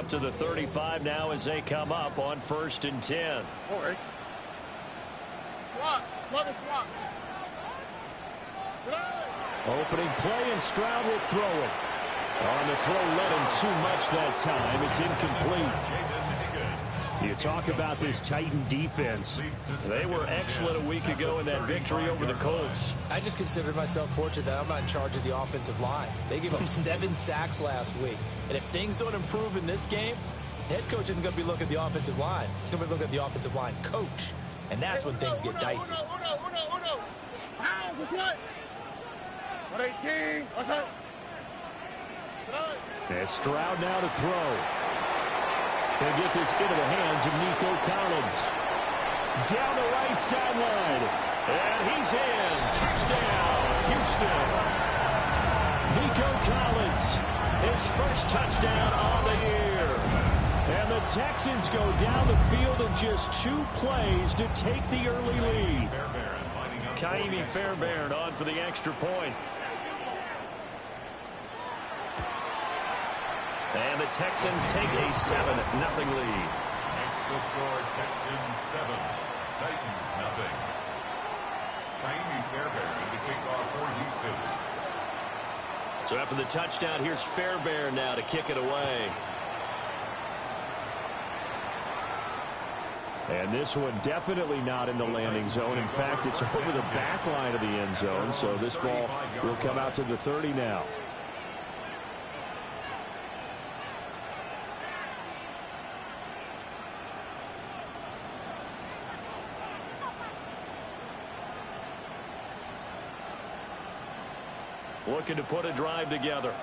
out to the 35 now as they come up on 1st and 10. Opening play, and Stroud will throw it. On the throw, led him too much that time. It's incomplete. You talk about this Titan defense. They were excellent a week ago in that victory over the Colts. I just consider myself fortunate that I'm not in charge of the offensive line. They gave up 7 sacks last week. And if things don't improve in this game, the head coach isn't going to be looking at the offensive line. He's going to be looking at the offensive line coach. And that's when things get dicey. And Stroud now to throw. He'll get this into the hands of Nico Collins. Down the right sideline. And he's in. Touchdown, Houston. Nico Collins, his first touchdown on the year. And the Texans go down the field in just 2 plays to take the early lead. Kaimi Fairbairn on for the extra point. And the Texans take a 7-0 lead. Next the score, Texans 7, Titans 0. Kaimi Fairbairn to kick off for Houston. So after the touchdown, here's Fairbairn now to kick it away. And this one definitely not in the landing zone. In fact, it's over the back line of the end zone. So this ball will come out to the 30 now. Looking to put a drive together.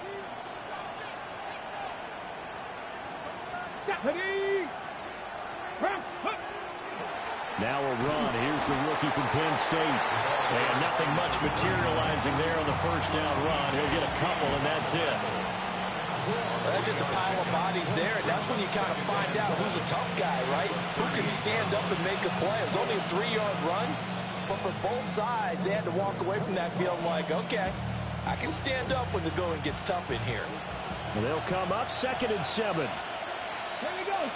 Now a run. Here's the rookie from Penn State. And nothing much materializing there on the first down run. He'll get a couple, and that's it. Well, that's just a pile of bodies there, and that's when you kind of find out who's a tough guy, right? Who can stand up and make a play. It's only a 3-yard run, but for both sides, they had to walk away from that field like, okay, I can stand up when the going gets tough in here. And they'll come up 2nd and 7. Here we go.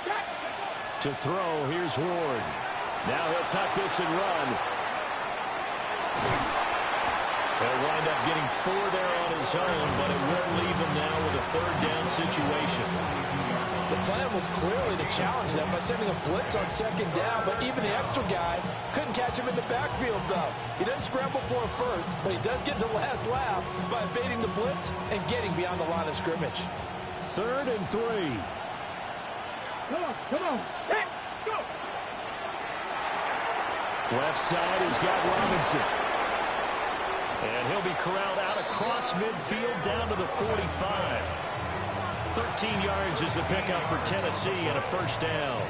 To throw, here's Ward. Now he'll tuck this and run. He'll wind up getting 4 there on his own, but it won't leave him now with a 3rd down situation. The plan was clearly to challenge them by sending a blitz on 2nd down, but even the extra guys couldn't catch him in the backfield, though. He doesn't scramble for him first, but he does get the last laugh by evading the blitz and getting beyond the line of scrimmage. 3rd and 3. Come on. Hey, go. Left side has got Robinson. And he'll be corralled out across midfield down to the 45. 13 yards is the pickup for Tennessee and a 1st down.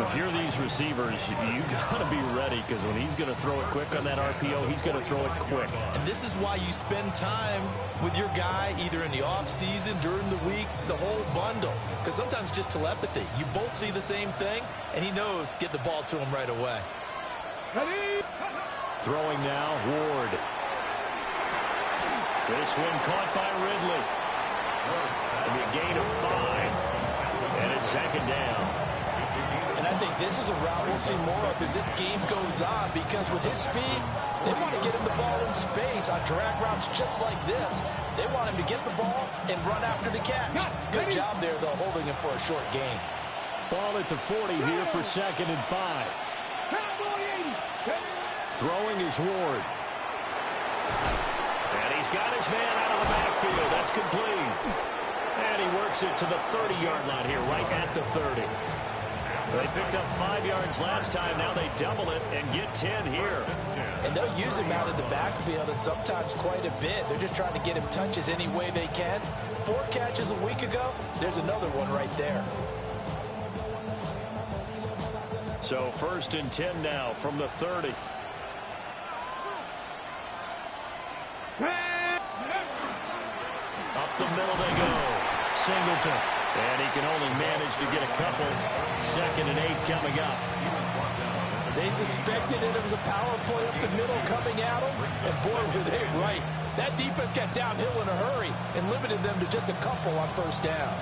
If you're these receivers, you got to be ready, because when he's going to throw it quick on that RPO, he's going to throw it quick. And this is why you spend time with your guy either in the offseason, during the week, the whole bundle. Because sometimes just telepathy. You both see the same thing, and he knows get the ball to him right away. Throwing now, Ward. This one caught by Ridley. And a gain of 5. And it's 2nd down. And I think this is a route we'll see more of as this game goes on, because with his speed, they want to get him the ball in space on drag routes just like this. They want him to get the ball and run after the catch. Good job there, though, holding him for a short gain. Ball at the 40 here for 2nd and 5. Throwing is Ward. And he's got his man out of the backfield. That's complete. And he works it to the 30-yard line here, right at the 30. They picked up 5 yards last time. Now they double it and get 10 here. And they'll use him out of the backfield, and sometimes quite a bit. They're just trying to get him touches any way they can. 4 catches a week ago. There's another one right there. So 1st and 10 now from the 30. Up the middle they go. Singleton. And he can only manage to get a couple. 2nd and 8 coming up. They suspected it was a power play up the middle coming at them. And boy, were they right. That defense got downhill in a hurry and limited them to just a couple on 1st down.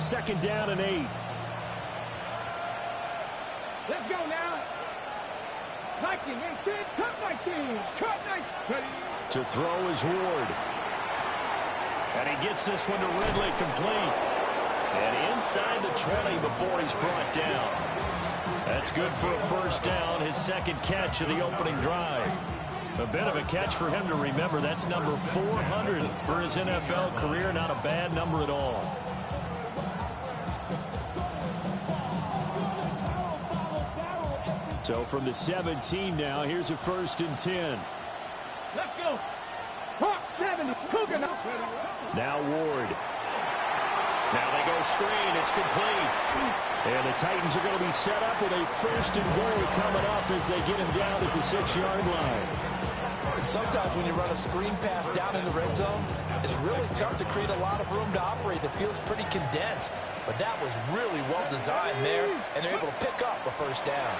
2nd down and 8. Let's go now. Viking, inside, cut Vikings. Cut nice. To throw is Ward. And he gets this one to Ridley complete. And inside the 20 before he's brought down. That's good for a 1st down, his 2nd catch of the opening drive. A bit of a catch for him to remember. That's number 400 for his NFL career. Not a bad number at all. So from the 17 now, here's a 1st and 10. Let's go. Hawk 7 is cooking up. Now Ward. Now they go screen. It's complete. And the Titans are going to be set up with a 1st and goal coming up as they get him down at the 6-yard line. Sometimes when you run a screen pass down in the red zone, it's really tough to create a lot of room to operate. The field's pretty condensed. But that was really well designed there, and they're able to pick up a 1st down.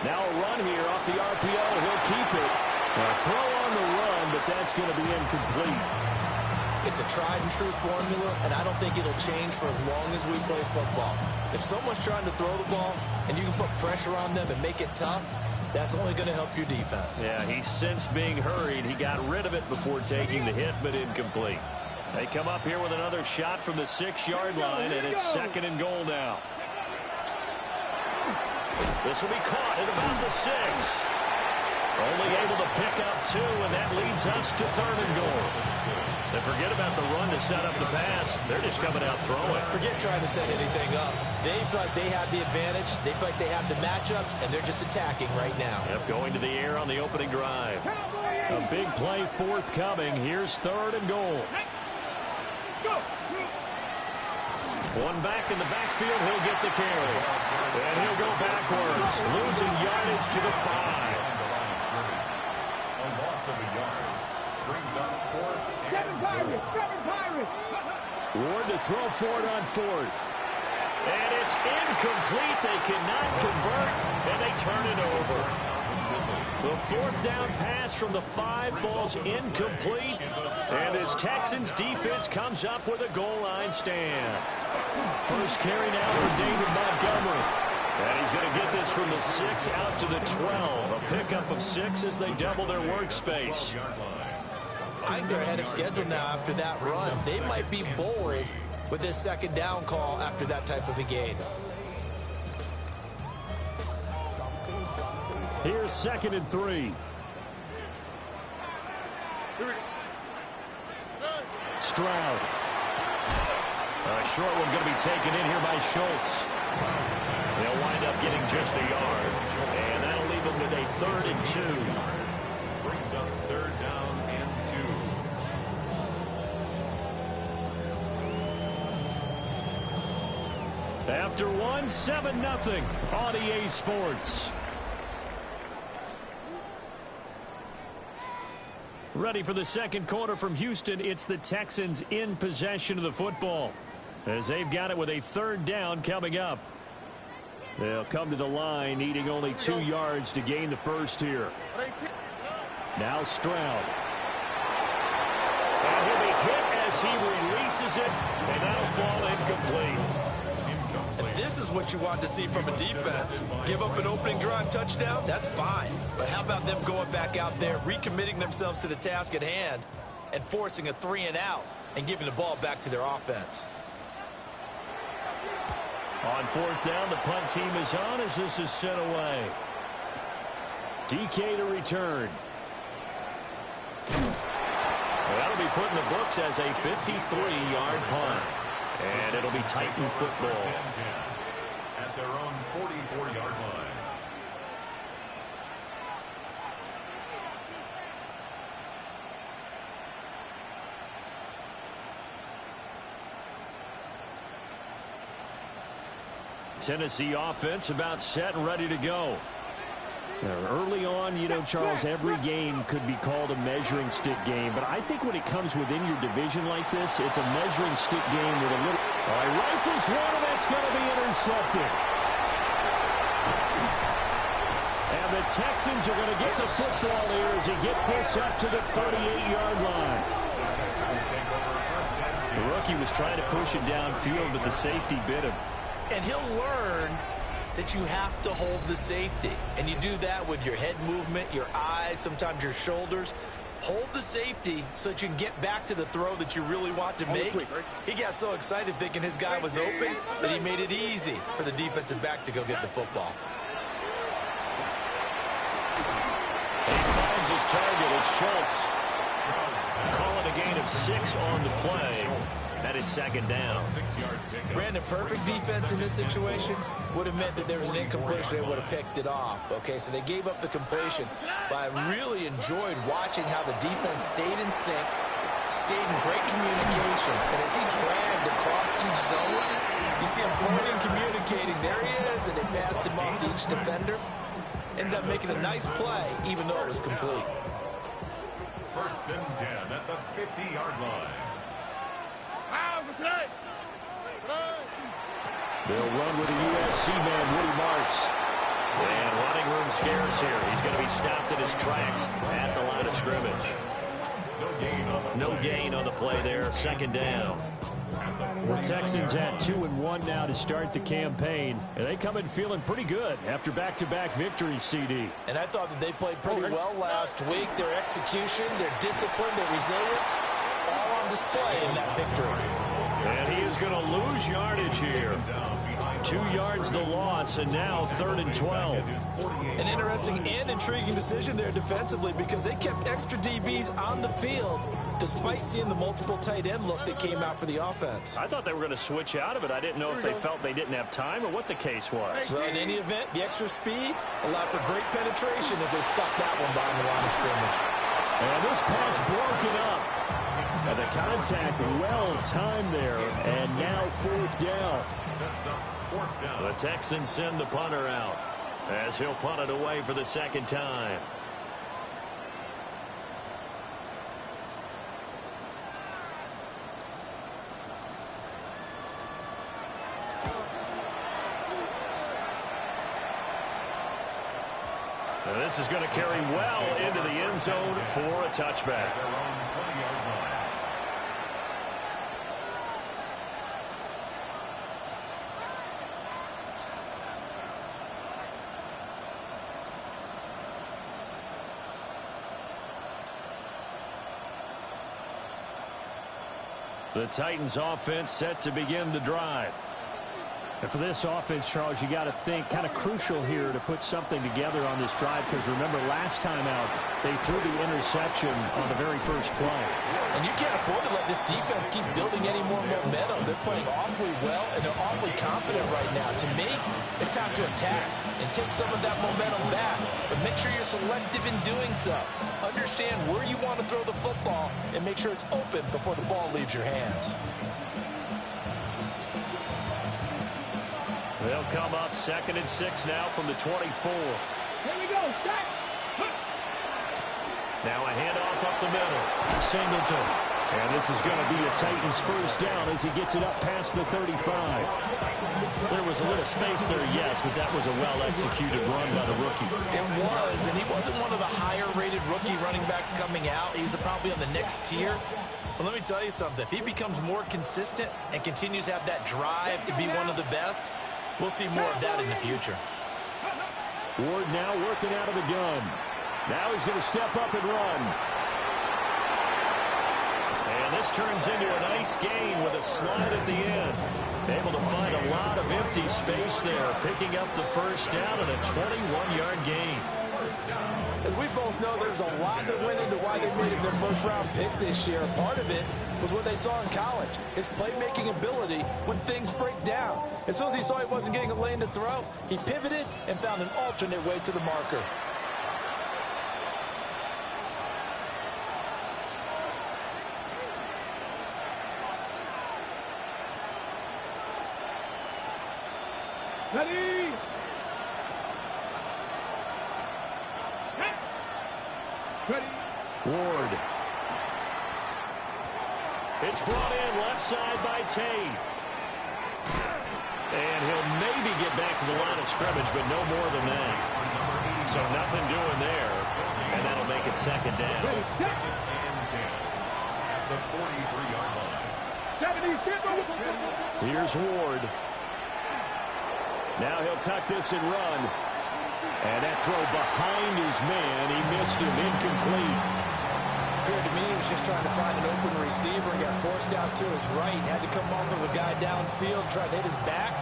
Now a run here off the RPO. He'll keep it. A throw on the run, but that's going to be incomplete. It's a tried-and-true formula, and I don't think it'll change for as long as we play football. If someone's trying to throw the ball and you can put pressure on them and make it tough, that's only going to help your defense. Yeah, he's since being hurried. He got rid of it before taking the hit, but incomplete. They come up here with another shot from the 6-yard line, and it's 2nd and goal now. This will be caught at about the 6. Only able to pick up 2, and that leads us to 3rd and goal. They forget about the run to set up the pass. They're just coming out throwing. Forget trying to set anything up. They feel like they have the advantage. They feel like they have the matchups, and they're just attacking right now. Yep, going to the air on the opening drive. A big play forthcoming. Here's 3rd and goal. One back in the backfield. He'll get the carry. And he'll go backwards, losing yardage to the 5. A loss of a yard brings up 4th and goal. 7 Pirates. Ward to throw for it on 4th. And it's incomplete. They cannot convert, and they turn it over. The 4th down pass from the 5 falls incomplete, and this Texans defense comes up with a goal line stand. First carry now for David Montgomery. And he's going to get this from the 6 out to the 12. A pickup of 6 as they double their workspace. I think they're ahead of schedule now after that run. They might be bold with this 2nd down call after that type of a gain. Here's 2nd and 3. Stroud. A short one going to be taken in here by Schultz. They'll wind up getting just a yard. And that'll leave them with a 3rd and 2. Brings up 3rd down and 2. After one, 7-0 on EA Sports. Ready for the 2nd quarter from Houston. It's the Texans in possession of the football, as they've got it with a 3rd down coming up. They'll come to the line, needing only 2 yards to gain the 1st here. Now Stroud. And he'll be hit as he releases it, and that'll fall incomplete. And this is what you want to see from a defense. Give up an opening drive touchdown, that's fine. But how about them going back out there, recommitting themselves to the task at hand, and forcing a 3 and out, and giving the ball back to their offense. On 4th down, the punt team is on as this is sent away. DK to return. That'll be put in the books as a 53-yard punt. And it'll be Titan football. At their own 44-yard line. Tennessee offense about set and ready to go. Early on, you know, Charles, every game could be called a measuring stick game. But I think when it comes within your division like this, it's a measuring stick game with a little... All right, rifles one, and that's going to be intercepted. And the Texans are going to get the football here as he gets this up to the 38-yard line. The rookie was trying to push it downfield, but the safety bit him. And he'll learn that you have to hold the safety. And you do that with your head movement, your eyes, sometimes your shoulders. Hold the safety so that you can get back to the throw that you really want to make. He got so excited thinking his guy was open that he made it easy for the defensive back to go get the football. He finds his target. It's Schultz. Call it a gain of 6 on the play. And it's second down. Brandon, perfect defense in this situation would have meant that there was an incompletion. They would have picked it off. Okay, so they gave up the completion. But I really enjoyed watching how the defense stayed in sync, stayed in great communication. And as he dragged across each zone, you see him pointing, communicating. There he is, and they passed him off to each defender. Ended up making a nice play, even though it was complete. First and 10 at the 50-yard line. They'll run with the USC man, Woody Marks. And running room scarce here. He's going to be stopped in his tracks at the line of scrimmage. No gain on the play there. Second down. The Texans at 2-1 now to start the campaign. And they come in feeling pretty good after back-to-back victories, CD. And I thought that they played pretty well last week. Their execution, their discipline, their resilience, all on display in that victory. And he is going to lose yardage here. 2 yards the loss, and now 3rd and 12. An interesting and intriguing decision there defensively because they kept extra DBs on the field despite seeing the multiple tight end look that came out for the offense. I thought they were going to switch out of it. I didn't know if they felt they didn't have time or what the case was. Well, in any event, the extra speed allowed for great penetration as they stuffed that one behind the line of scrimmage. And this pass broken up. And the contact well-timed there, and now 4th down. The Texans send the punter out as he'll punt it away for the second time. And this is going to carry well into the end zone for a touchback. The Titans offense set to begin the drive. And for this offense, Charles, you got to think kind of crucial here to put something together on this drive because remember last time out they threw the interception on the very first play. And you can't afford to let this defense keep building any more momentum. They're playing awfully well and they're awfully confident right now. To me, it's time to attack and take some of that momentum back. But make sure you're selective in doing so. Understand where you want to throw the football and make sure it's open before the ball leaves your hands. They'll come up 2nd and 6 now from the 24. Here we go. Start. Now a handoff up the middle. Singleton. And this is going to be a Titans first down as he gets it up past the 35. There was a little space there, yes, but that was a well-executed run by the rookie. It was, and he wasn't one of the higher-rated rookie running backs coming out. He's probably on the next tier. But let me tell you something. If he becomes more consistent and continues to have that drive to be one of the best, we'll see more of that in the future. Ward now working out of the gun. Now he's going to step up and run. And this turns into a nice gain with a slide at the end. Able to find a lot of empty space there, picking up the first down and a 21-yard gain. As we both know, there's a lot that went into why they made it their first-round pick this year. Part of it was what they saw in college, his playmaking ability when things break down. As soon as he saw he wasn't getting a lane to throw, he pivoted and found an alternate way to the marker. Ready? Ready? Ward. It's brought in left side by Tate. And he'll maybe get back to the line of scrimmage, but no more than that. So nothing doing there. And that'll make it second down. Ready, set. the 43-yard line. Here's Ward. Now he'll tuck this and run. And that throw behind his man. He missed him. Incomplete. Appeared to me he was just trying to find an open receiver and got forced out to his right. Had to come off of a guy downfield, try to hit his back.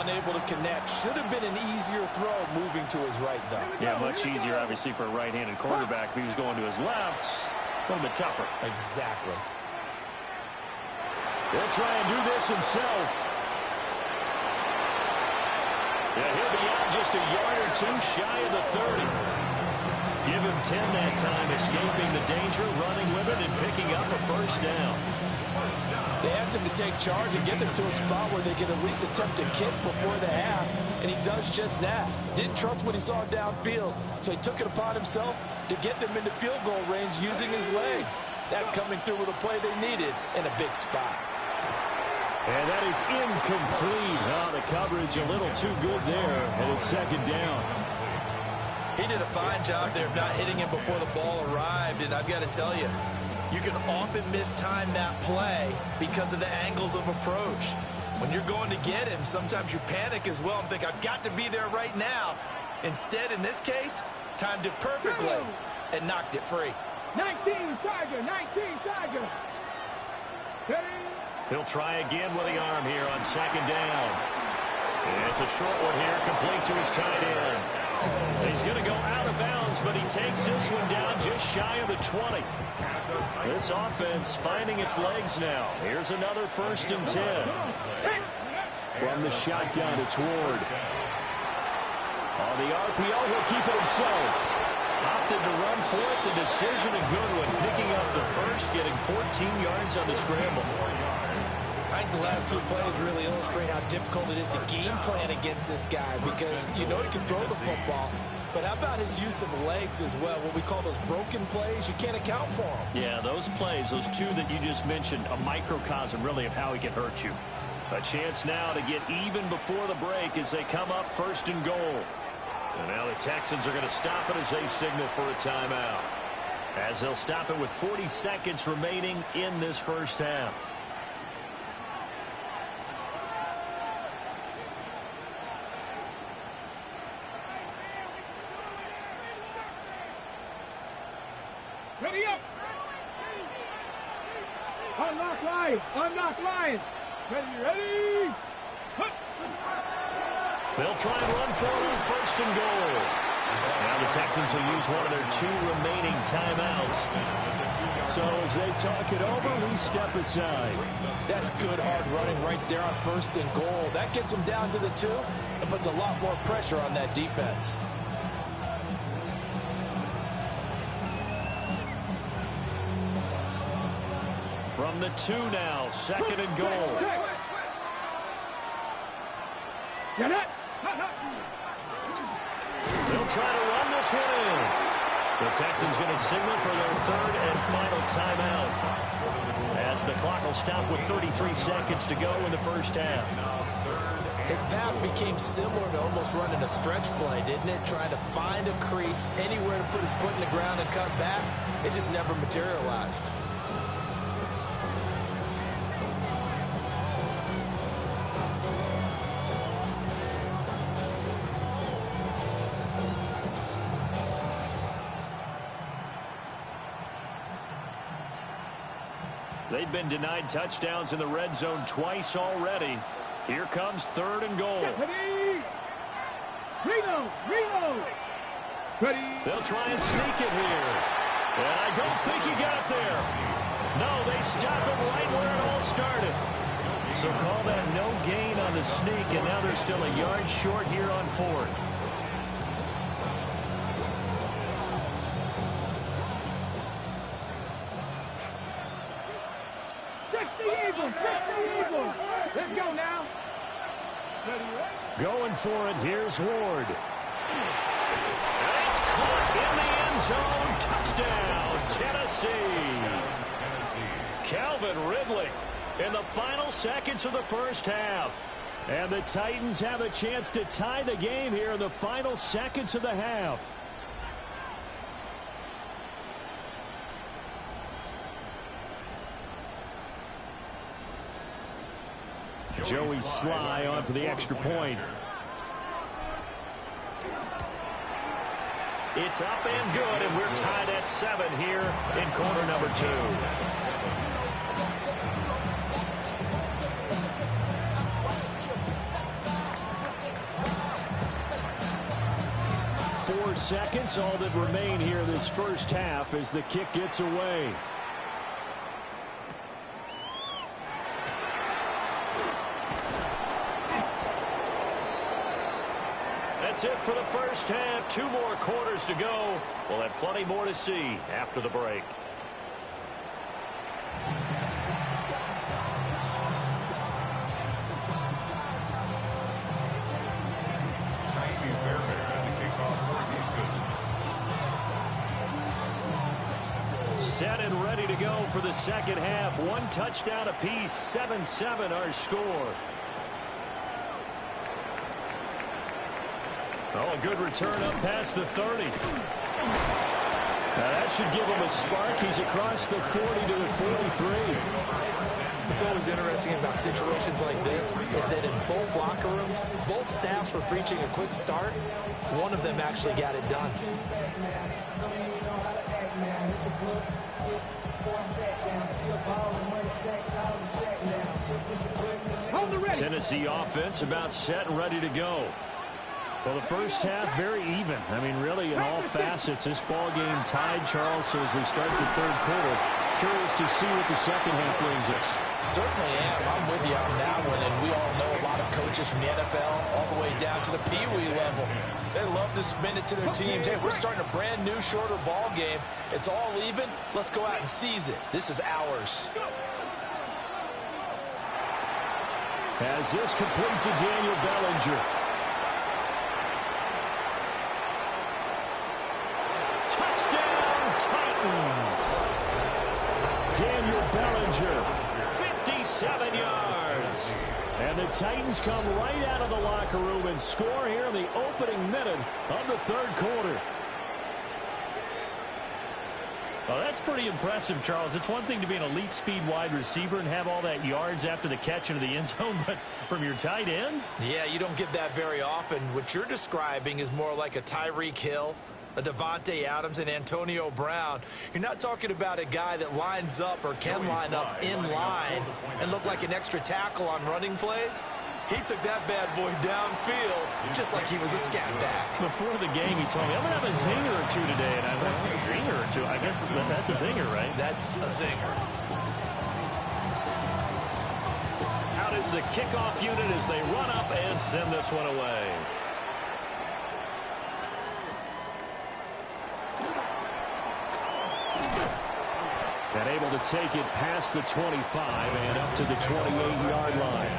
Unable to connect. Should have been an easier throw moving to his right, though. Yeah, much easier, obviously, for a right-handed quarterback. If he was going to his left, a little bit tougher. Exactly. He'll try and do this himself. Yeah, he'll be out just a yard or two shy of the 30. Give him 10 that time, escaping the danger, running with it, and picking up a first down. They asked him to take charge and get them to a spot where they could at least attempt a kick before the half, and he does just that. Didn't trust what he saw downfield, so he took it upon himself to get them into field goal range using his legs. That's coming through with a play they needed in a big spot. And that is incomplete. Oh, the coverage a little too good there, and it's second down. He did a fine job there of not hitting him before the ball arrived, and I've got to tell you, you can often mistime that play because of the angles of approach. When you're going to get him, sometimes you panic as well and think, I've got to be there right now. Instead, in this case, timed it perfectly and knocked it free. 19 Tiger, 19 Tiger. He'll try again with the arm here on second down. It's a short one here, complete to his tight end. He's going to go out of bounds, but he takes this one down just shy of the 20. This offense finding its legs now. Here's another 1st and 10. From the shotgun, it's Ward. On the RPO, he'll keep it himself. Opted to run for it. The decision a good one. Picking up the first, getting 14 yards on the scramble. I think the last two plays really illustrate how difficult it is to game plan against this guy because you know he can throw the football, but how about his use of legs as well? What we call those broken plays, you can't account for them. Yeah, those plays, those two that you just mentioned, a microcosm really of how he can hurt you. A chance now to get even before the break as they come up 1st and goal. And now the Texans are going to stop it as they signal for a timeout. As they'll stop it with 40 seconds remaining in this first half. Ready up. Unlock line. Unlock line. Ready. They'll try and run for it on 1st and goal. Now the Texans will use one of their 2 remaining timeouts. So as they talk it over, we step aside. That's good hard running right there on 1st and goal. That gets them down to the 2 and puts a lot more pressure on that defense. From the 2 now, 2nd and goal. They'll try to run this one in. The Texans going to signal for their 3rd and final timeout. As the clock will stop with 33 seconds to go in the first half. His path became similar to almost running a stretch play, didn't it? Trying to find a crease, anywhere to put his foot in the ground and cut back. It just never materialized. They've been denied touchdowns in the red zone twice already. Here comes 3rd and goal. Reload. They'll try and sneak it here. And I don't think he got there. No, they stop him right where it all started. So call that no gain on the sneak, and now they're still a yard short here on 4th. Let's go now. Going for it, here's Ward. And it's caught in the end zone. Touchdown, Tennessee. Calvin Ridley in the final seconds of the first half. And the Titans have a chance to tie the game here in the final seconds of the half. Joey Sly on for the extra point. It's up and good, and we're tied at 7 here in quarter number 2. 4 seconds, all that remain here this first half as the kick gets away. That's it for the first half. 2 more quarters to go. We'll have plenty more to see after the break. Set and ready to go for the second half. 1 touchdown apiece. 7-7 our score. Oh, a good return up past the 30. Now that should give him a spark. He's across the 40 to the 43. What's always interesting about situations like this is that in both locker rooms, both staffs were preaching a quick start. One of them actually got it done. Tennessee offense about set and ready to go. Well, the first half, very even. I mean, really, in all facets, this ball game tied, Charles. So as we start the third quarter, curious to see what the second half brings us. Certainly am. I'm with you on that one. And we all know a lot of coaches from the NFL all the way down to the Pee-wee level. They love to spin it to their teams. Hey, we're starting a brand new, shorter ball game. It's all even. Let's go out and seize it. This is ours. As this complete to Daniel Bellinger. Touchdown, Titans. Daniel Bellinger, 57 yards. And the Titans come right out of the locker room and score here in the opening minute of the third quarter. Well, that's pretty impressive, Charles. It's one thing to be an elite speed wide receiver and have all that yards after the catch into the end zone, but from your tight end? Yeah, you don't get that very often. What you're describing is more like a Tyreek Hill, a Devontae Adams, and Antonio Brown. You're not talking about a guy that lines up or can line up in line and look like an extra tackle on running plays. He took that bad boy downfield just like he was a scat back. Before the game, he told me, I'm going to have a zinger or two today. And I went, a zinger or two? I guess that's a zinger, right? That's a zinger. Out is the kickoff unit as they run up and send this one away. And able to take it past the 25 and up to the 28-yard line.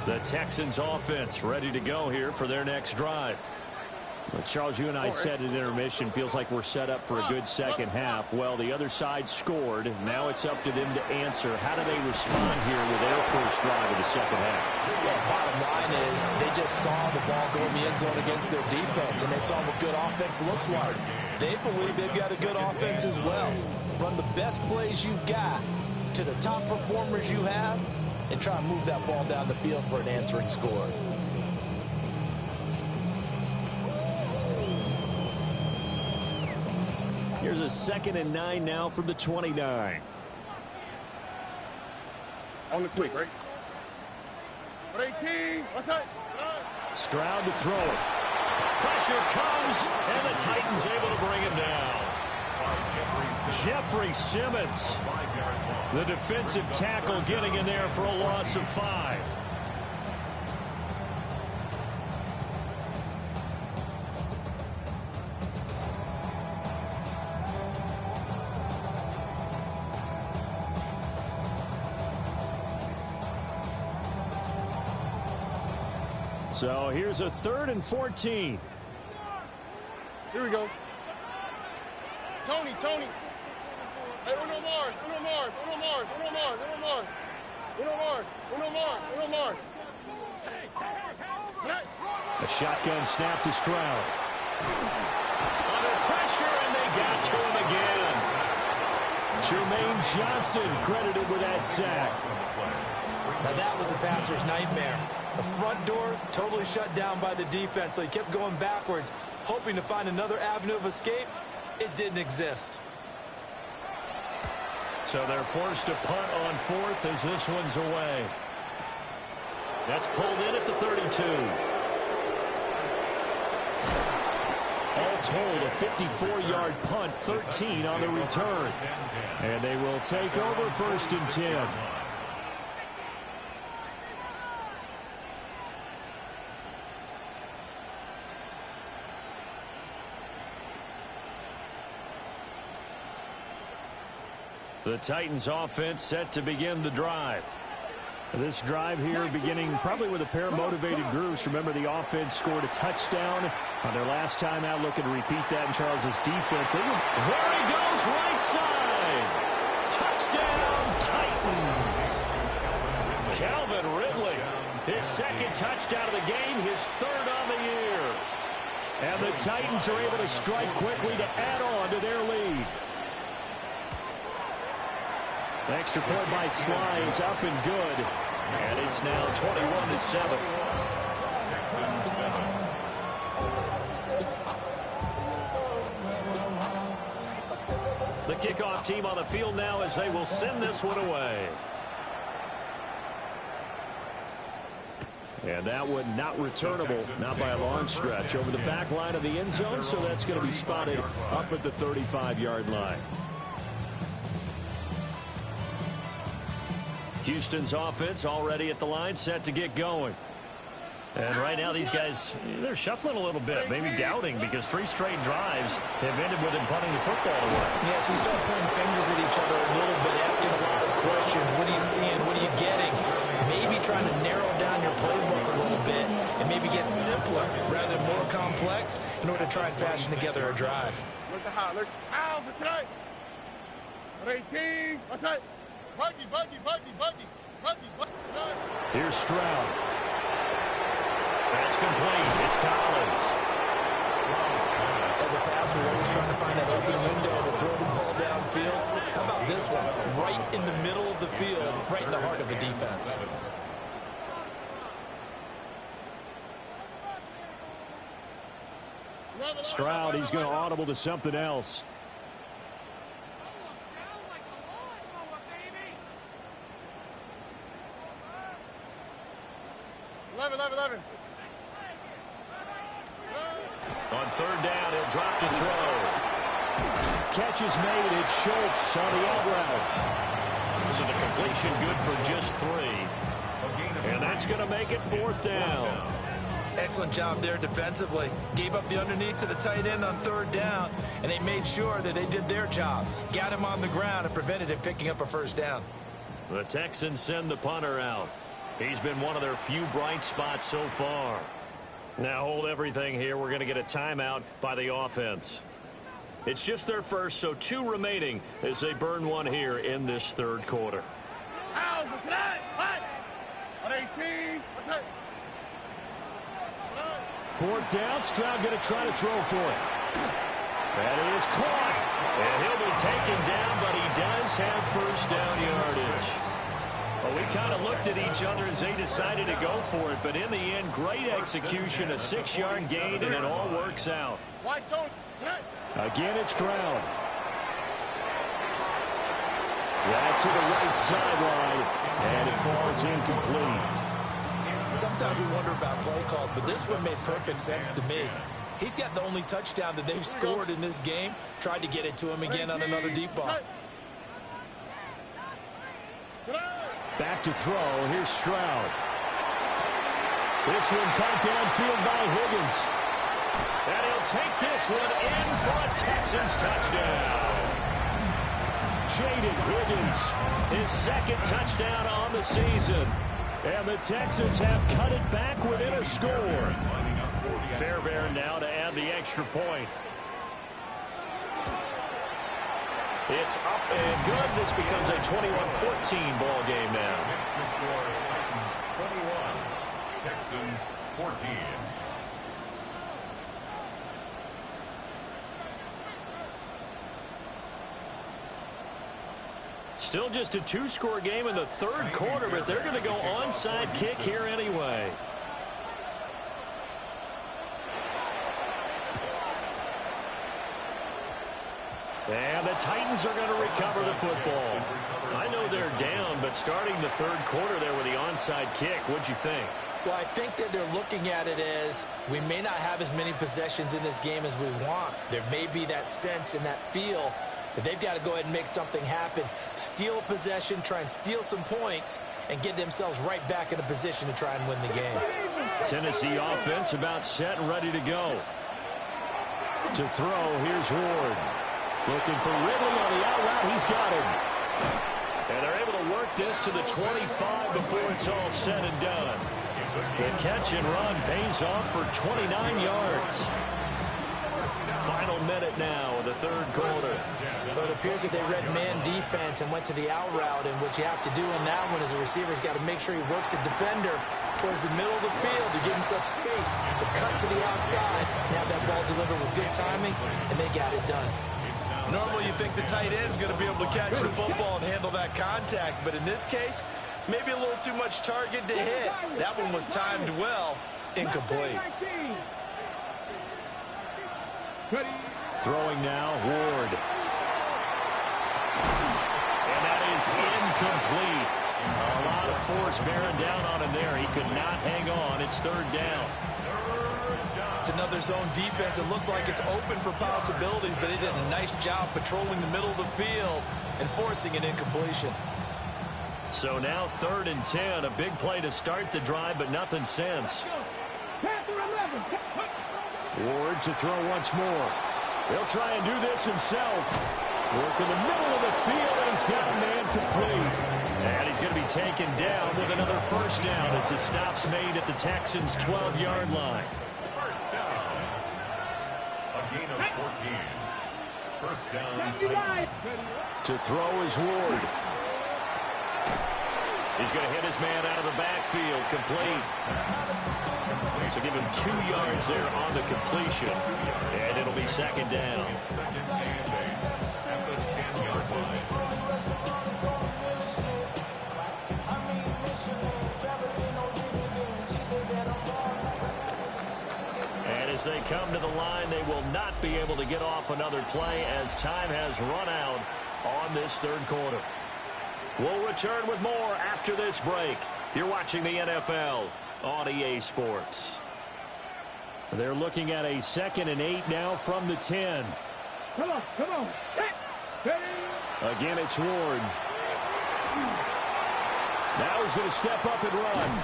The Texans offense ready to go here for their next drive. Well, Charles, you and I said at intermission, feels like we're set up for a good second half. Well, the other side scored. Now it's up to them to answer. How do they respond here with their first drive of the second half? Well, bottom line is they just saw the ball go in the end zone against their defense, and they saw what good offense looks like. They believe they've got a good offense as well. Run the best plays you've got to the top performers you have and try and move that ball down the field for an answering score. Here's a 2nd and 9 now from the 29. On the quick, right? 18. What's that? Stroud to throw it. Pressure comes, and the Titans able to bring him down. Jeffrey Simmons, the defensive tackle, getting in there for a loss of 5. So here's a 3rd and 14. Here we go. Tony. Hey, Uno Mars. A shotgun snap to Stroud. Under pressure, and they got to him again. Jermaine Johnson credited with that sack. Now that was a passer's nightmare. The front door totally shut down by the defense, so he kept going backwards, hoping to find another avenue of escape. It didn't exist. So they're forced to punt on fourth as this one's away. That's pulled in at the 32. All told, a 54-yard punt, 13 on the return. And they will take over 1st and 10. The Titans offense set to begin the drive. This drive here beginning probably with a pair of motivated groups. Remember, the offense scored a touchdown on their last time out. Looking to repeat that in Charles's defense. There he goes, right side. Touchdown, Titans. Calvin Ridley, his 2nd touchdown of the game, his 3rd on the year. And the Titans are able to strike quickly to add on to their lead. The extra point by Sly is up and good. And it's now 21-7. The kickoff team on the field now as they will send this one away. And that one not returnable, not by a long stretch, over the back line of the end zone, so that's going to be spotted up at the 35-yard line. Houston's offense already at the line, set to get going. And right now these guys, they're shuffling a little bit, maybe doubting, because 3 straight drives have ended with them punting the football away. Yeah, so you start pointing fingers at each other a little bit, asking a lot of questions. What are you seeing? What are you getting? Maybe trying to narrow down your playbook a little bit and maybe get simpler rather than more complex in order to try and fashion together a drive. Look the hot. Look. Ow, what's that? 18. What's that? Buggy. Here's Stroud. That's complete. It's Collins. As a passer, you're always trying to find that open window to throw the ball downfield. How about this one? Right in the middle of the field, right in the heart of the defense. Stroud, he's going to audible to something else. 11. On 3rd down, he'll drop to throw. Catch is made. It's Schultz on the out route. So the completion good for just 3. And that's going to make it 4th down. Excellent job there defensively. Gave up the underneath to the tight end on 3rd down, and they made sure that they did their job. Got him on the ground and prevented him picking up a 1st down. The Texans send the punter out. He's been one of their few bright spots so far. Now hold everything here. We're going to get a timeout by the offense. It's just their first, so 2 remaining as they burn one here in this 3rd quarter. Ow, what's that? What? 18. What's that? 4th down. Stroud going to try to throw for it. That is caught. And he'll be taken down, but he does have 1st down yardage. Well, we kind of looked at each other as they decided to go for it, but in the end, great execution, a 6-yard gain, and it all works out. White tones. Again, it's Stroud. That's to the right sideline, and it falls incomplete. Sometimes we wonder about play calls, but this one made perfect sense to me. He's got the only touchdown that they've scored in this game. Tried to get it to him again on another deep ball. Back to throw. Here's Stroud. This one caught downfield by Higgins. And he'll take this one in for a Texans touchdown. Jaden Higgins, his 2nd touchdown on the season. And the Texans have cut it back within a score. Fairbairn now to add the extra point. It's up and good. This becomes a 21-14 ball game now. Makes the score Titans 21, Texans 14. Still just a two-score game in the third quarter, but they're going to go onside kick here anyway. And the Titans are going to recover the football. I know they're down, but starting the third quarter there with the onside kick, what'd you think? Well, I think that they're looking at it as we may not have as many possessions in this game as we want. There may be that sense and that feel that they've got to go ahead and make something happen. Steal a possession, try and steal some points, and get themselves right back in a position to try and win the game. Tennessee offense about set and ready to go. To throw, here's Ward. Looking for Ridley on the out route. He's got him. And they're able to work this to the 25 before it's all said and done. The catch and run pays off for 29 yards. Final minute now of the third quarter. But it appears that they read man defense and went to the out route, and what you have to do in that one is a receiver's got to make sure he works the defender towards the middle of the field to give himself space to cut to the outside and have that ball delivered with good timing, and they got it done. Normally you think the tight end's going to be able to catch the football and handle that contact, but in this case, maybe a little too much target to hit. That one was timed well. Incomplete. Throwing now, Ward. And that is incomplete. A lot of force bearing down on him there. He could not hang on. It's third down. It's another zone defense. It looks like it's open for possibilities, but they did a nice job patrolling the middle of the field and forcing an incompletion. So now 3rd and 10. A big play to start the drive, but nothing since. Ward to throw once more. He'll try and do this himself. Work in the middle of the field, and he's got a man complete. And he's going to be taken down with another first down as the stop's made at the Texans' 12-yard line. First down. A gain of 14. First down. To throw is Ward. He's going to hit his man out of the backfield. Complete. So give him 2 yards there on the completion. And it'll be second down. Second and 8 at the 10-yard line. And as they come to the line, they will not be able to get off another play as time has run out on this third quarter. We'll return with more after this break. You're watching the NFL on EA Sports. They're looking at a 2nd and 8 now from the 10. Come on. Again, it's Ward. Now he's going to step up and run.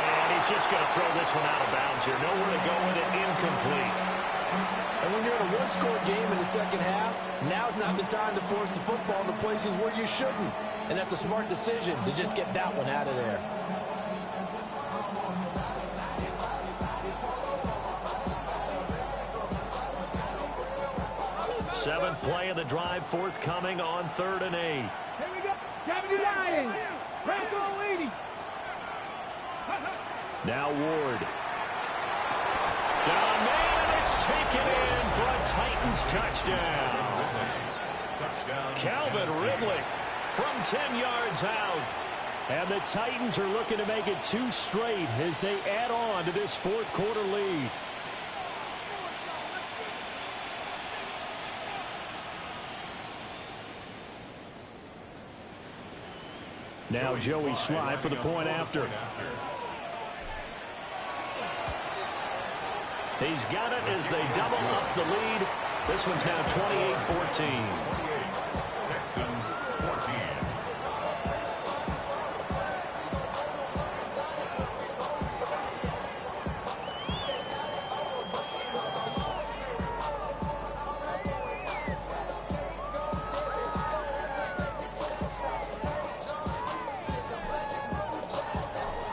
And he's just going to throw this one out of bounds here. Nowhere to go with it. Incomplete. And when you're in a one-score game in the second half, now's not the time to force the football into places where you shouldn't. And that's a smart decision to just get that one out of there. Seventh play of the drive, forthcoming on 3rd and 8. Here we go. 79. Bronco 80. Now Ward. Down man, and it's taken in for a Titans touchdown. Calvin Ridley from 10 yards out. And the Titans are looking to make it 2 straight as they add on to this fourth quarter lead. Now Joey Sly for the point after. He's got it as they double up the lead. This one's now 28-14. Texans 14.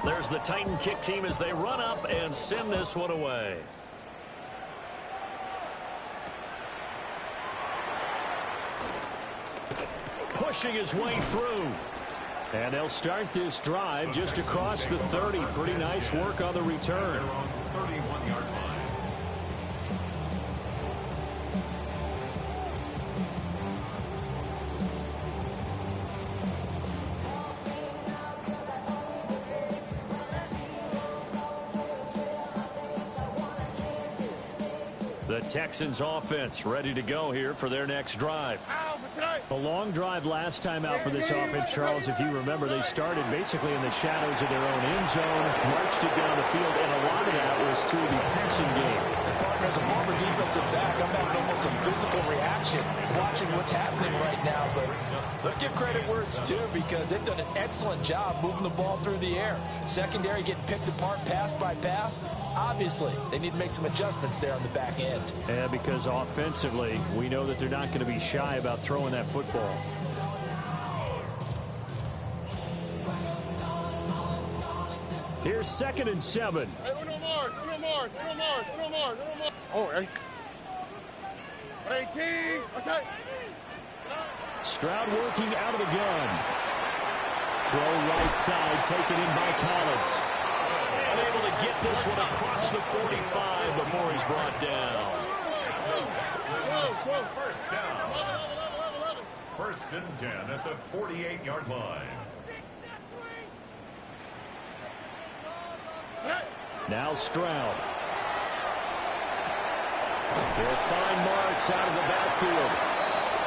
There's the Titan kick team as they run up and send this one away. Pushing his way through. And they'll start this drive just across the 30. Pretty nice work on the return. 31-yard line. The Texans offense ready to go here for their next drive. A long drive last time out for this offense, Charles. If you remember, they started basically in the shadows of their own end zone, marched it down the field, and a lot of that was through the passing game. As a former defensive back, I'm having almost a physical reaction watching what's happening right now. But let's give credit where it's due, because they've done an excellent job moving the ball through the air. Secondary getting picked apart pass by pass. Obviously, they need to make some adjustments there on the back end. Yeah, because offensively, we know that they're not going to be shy about throwing that football. Here's 2nd and 7. Oh, hey. 18. Okay. Stroud working out of the gun. Throw right side, taken in by Collins. Unable to get this one across the 45 before he's brought down. First down. 1st and 10 at the 48-yard line. Now Stroud. They'll find Marks out of the backfield.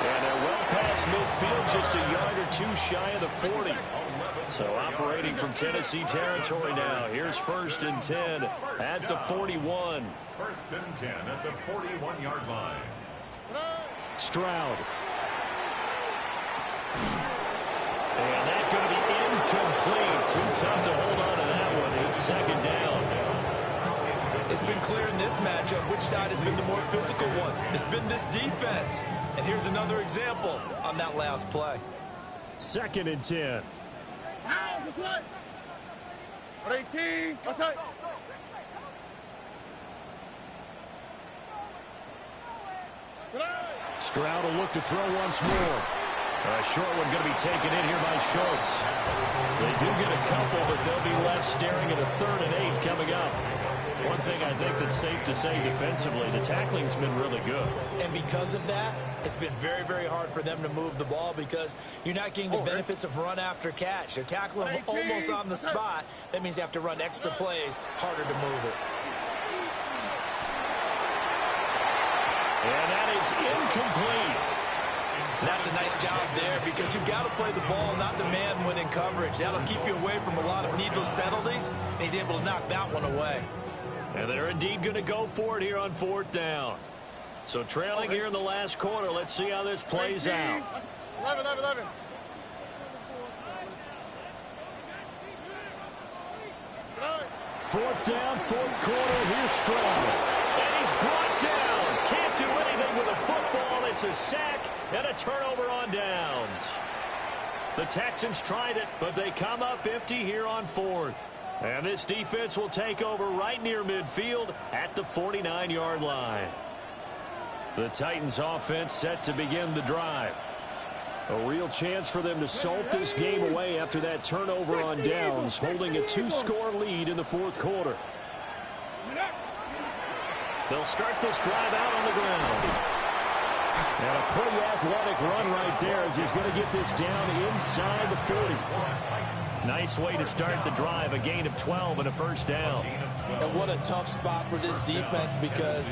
And they're well past midfield, just a yard or two shy of the 40. So operating from Tennessee territory now. Here's 1st and 10 at the 41. 1st and 10 at the 41-yard line. Stroud. And that's going to be incomplete. Too tough to hold on to that one. It's 2nd down. It's been clear in this matchup which side has been the more physical one. It's been this defense. And here's another example on that last play. 2nd and 10. 18. Outside. Stroud will look to throw once more. A short one going to be taken in here by Schultz. They do get a couple, but they'll be left staring at a 3rd and 8 coming up. One thing I think that's safe to say defensively, the tackling's been really good. And because of that, it's been very, very hard for them to move the ball, because you're not getting the benefits of run after catch. They're tackling them almost on the spot. That means you have to run extra plays, harder to move it. And that is incomplete. And that's a nice job there, because you've got to play the ball, not the man when in coverage. That'll keep you away from a lot of needless penalties, and he's able to knock that one away. And they're indeed going to go for it here on 4th down. So trailing here in the last quarter. Let's see how this plays out. 11. 4th down, 4th quarter. Here's Stroud. And he's brought down. Can't do anything with a football. It's a sack and a turnover on downs. The Texans tried it, but they come up empty here on 4th. And this defense will take over right near midfield at the 49-yard line. The Titans offense set to begin the drive. A real chance for them to salt this game away after that turnover on downs, holding a 2-score lead in the 4th quarter. They'll start this drive out on the ground. And a pretty athletic run right there as he's going to get this down inside the 40. Nice way to start the drive, a gain of 12 and a 1st down. And what a tough spot for this defense, because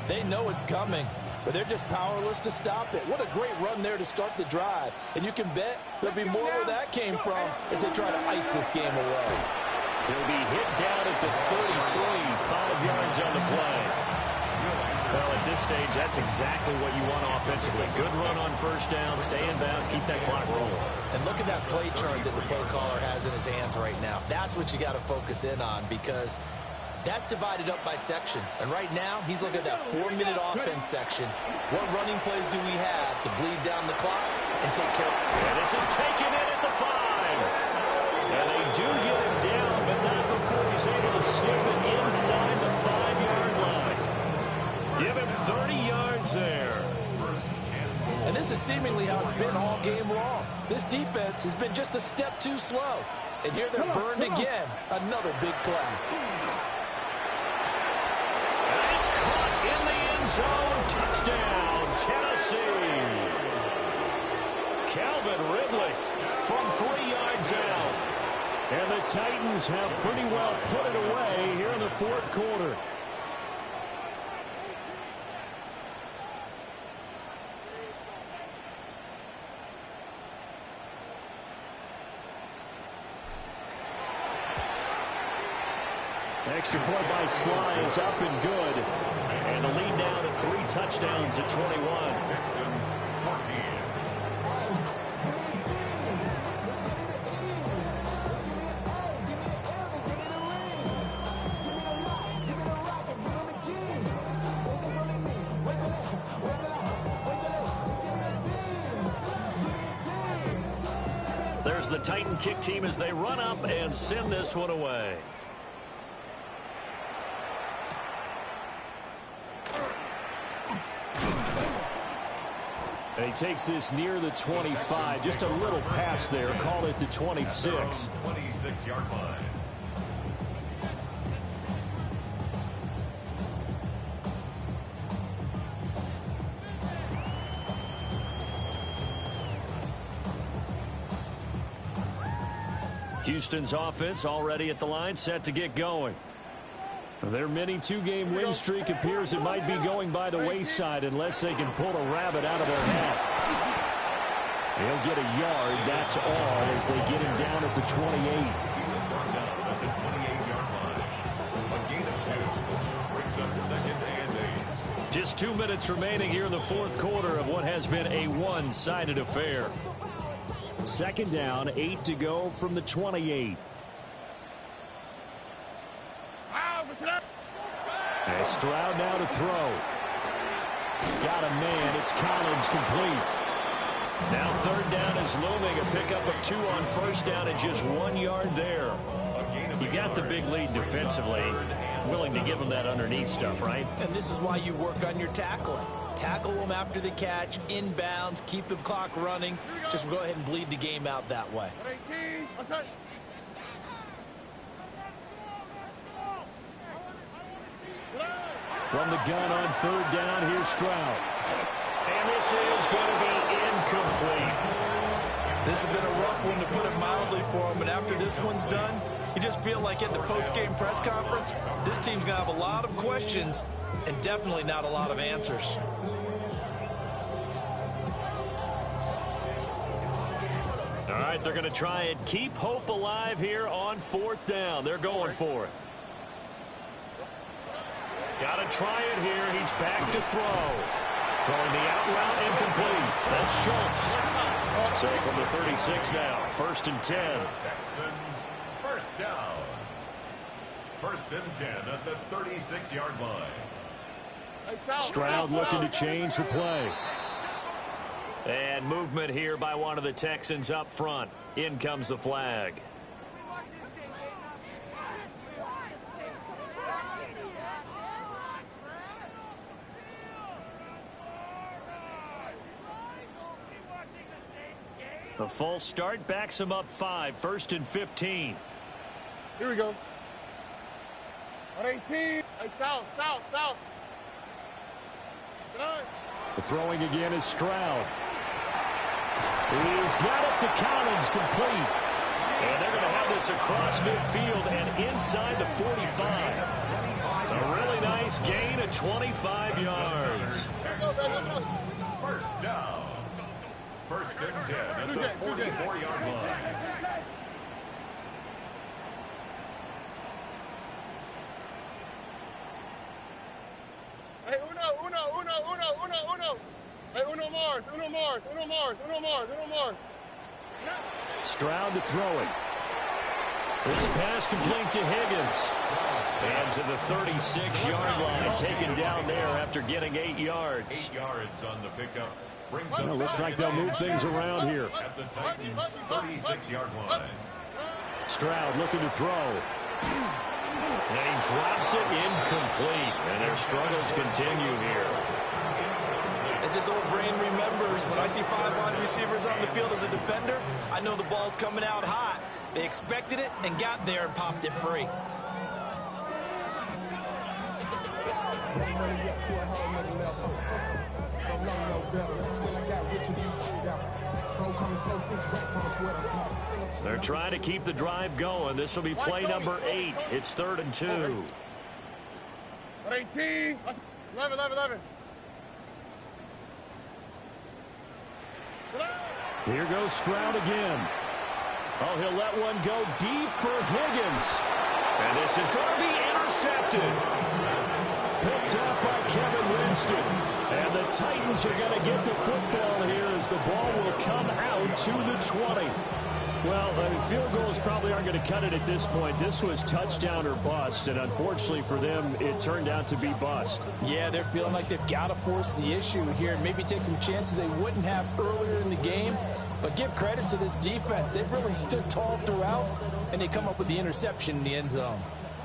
they know it's coming, but they're just powerless to stop it. What a great run there to start the drive. And you can bet there'll be more where that came from as they try to ice this game away. He'll be hit down at the 33, 5 yards on the play. Well, at this stage, that's exactly what you want offensively. Good run on 1st down, stay in bounds, keep that clock rolling. And look at that play chart that the play caller has in his hands right now. That's what you got to focus in on, because that's divided up by sections. And right now, he's looking at that 4-minute offense section. What running plays do we have to bleed down the clock and take care of it? And this is taken in at the 5. And they do get him down, but not before he's able to slip it inside the 5-yard line. Give him 30 yards there. And this is seemingly how it's been all game long. This defense has been just a step too slow. And here they're burned again. Another big play. And it's caught in the end zone. Touchdown, Tennessee. Calvin Ridley from 3 yards out. And the Titans have pretty well put it away here in the 4th quarter. Extra point by Sly is up and good. And the lead now to 3 touchdowns at 21. Texans 14. There's the Titan kick team as they run up and send this one away. And he takes this near the 25. Just a little pass there. Call it the 26. 26-yard line. Houston's offense already at the line, set to get going. Their mini 2-game win streak appears it might be going by the wayside unless they can pull a rabbit out of their hat. He'll get a yard, that's all, as they get him down at the 28. Brought down at the 28-yard line. A gain of 2 brings up 2nd and 8. Just 2 minutes remaining here in the 4th quarter of what has been a one-sided affair. 2nd down, 8 to go from the 28. As Stroud now to throw. Got a man. It's Collins complete. Now 3rd down is looming. A pickup of 2 on 1st down and just 1 yard there. You got the big lead defensively. Willing to give them that underneath stuff, right? And this is why you work on your tackling. Tackle them after the catch, inbounds, keep the clock running. Just go ahead and bleed the game out that way. From the gun on 3rd down, here's Stroud. And this is going to be incomplete. This has been a rough one, to put it mildly, for him. But after this one's done, you just feel like at the post-game press conference, this team's going to have a lot of questions and definitely not a lot of answers. All right, they're going to try and keep hope alive here on 4th down. They're going for it. Got to try it here. He's back to throw. Throwing the out route, incomplete. That's Schultz. So from the 36 now, 1st and 10. Texans 1st down. 1st and 10 at the 36-yard line. Stroud looking to change the play. And movement here by one of the Texans up front. In comes the flag. The false start backs him up 5. 1st and 15. Here we go. On 18. Hey, south. The throwing again is Stroud. He's got it to Collins, complete. And they're going to have this across midfield and inside the 45. A really nice gain of 25 yards. 1st down. 1st and 10 at the 44-yard line. Hey, uno. Hey, uno Mars. Stroud to throw it. This pass complete to Higgins. And to the 36-yard line, taken down there after getting 8 yards. 8 yards on the pickup. Well, looks like they'll move things around here. At the Titans' 36-yard line. Stroud looking to throw. And he drops it incomplete. And their struggles continue here. As this old brain remembers, when I see 5 wide receivers on the field as a defender, I know the ball's coming out hot. They expected it and got there and popped it free. They're trying to keep the drive going. This will be play number 8. It's 3rd and 2. 18. 11. Here goes Stroud again. Oh, he'll let one go deep for Higgins. And this is going to be Houston. Picked up by Kevin Winston. And the Titans are going to get the football here as the ball will come out to the 20. Well, field goals probably aren't going to cut it at this point. This was touchdown or bust, and unfortunately for them, it turned out to be bust. Yeah, they're feeling like they've got to force the issue here and maybe take some chances they wouldn't have earlier in the game. But give credit to this defense. They've really stood tall throughout, and they come up with the interception in the end zone.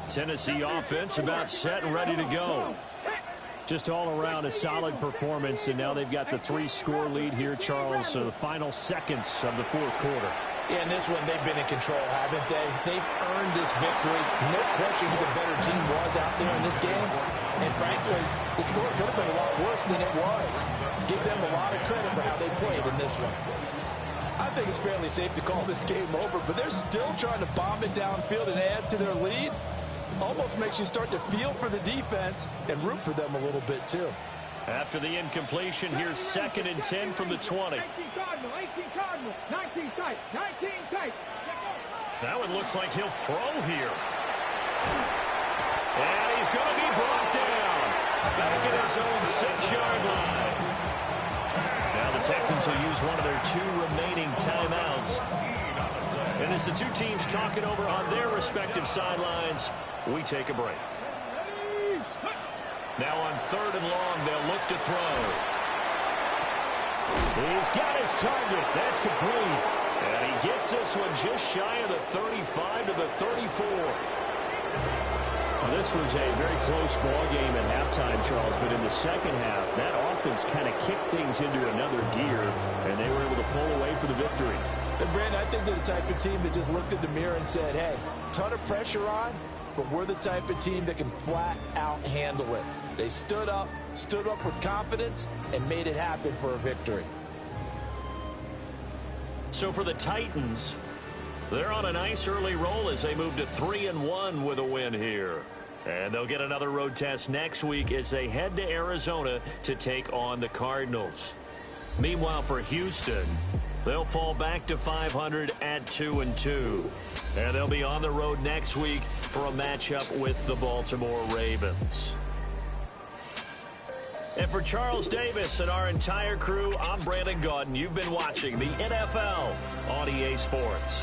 Tennessee offense about set and ready to go. Just all around a solid performance, and now they've got the 3-score lead here, Charles. So the final seconds of the fourth quarter. Yeah, in this one, they've been in control, haven't they? They've earned this victory. No question who the better team was out there in this game. And frankly, the score could have been a lot worse than it was. Give them a lot of credit for how they played in this one. I think it's fairly safe to call this game over, but they're still trying to bomb it downfield and add to their lead. Almost makes you start to feel for the defense and root for them a little bit, too. After the incompletion, here's 2nd and 10 from the 20. 18 Cardinal, 18 Cardinal, 19 tight, 19 tight. That one looks like he'll throw here. And he's going to be brought down. Back at his own 6-yard line. Now the Texans will use one of their 2 remaining timeouts. And as the 2 teams talk it over on their respective sidelines, we take a break. Now on 3rd and long, they'll look to throw. He's got his target. That's complete. And he gets this one just shy of the 35 to the 34. Well, this was a very close ball game at halftime, Charles, but in the second half, that offense kind of kicked things into another gear, and they were able to pull away for the victory. And Brandon, I think they're the type of team that just looked in the mirror and said, hey, ton of pressure on, but we're the type of team that can flat out handle it. They stood up with confidence, and made it happen for a victory. So for the Titans, they're on a nice early roll as they move to 3-1 with a win here. And they'll get another road test next week as they head to Arizona to take on the Cardinals. Meanwhile, for Houston, they'll fall back to 500 at 2-2. And they'll be on the road next week for a matchup with the Baltimore Ravens. And for Charles Davis and our entire crew, I'm Brandon Gaudin. You've been watching the NFL on EA Sports.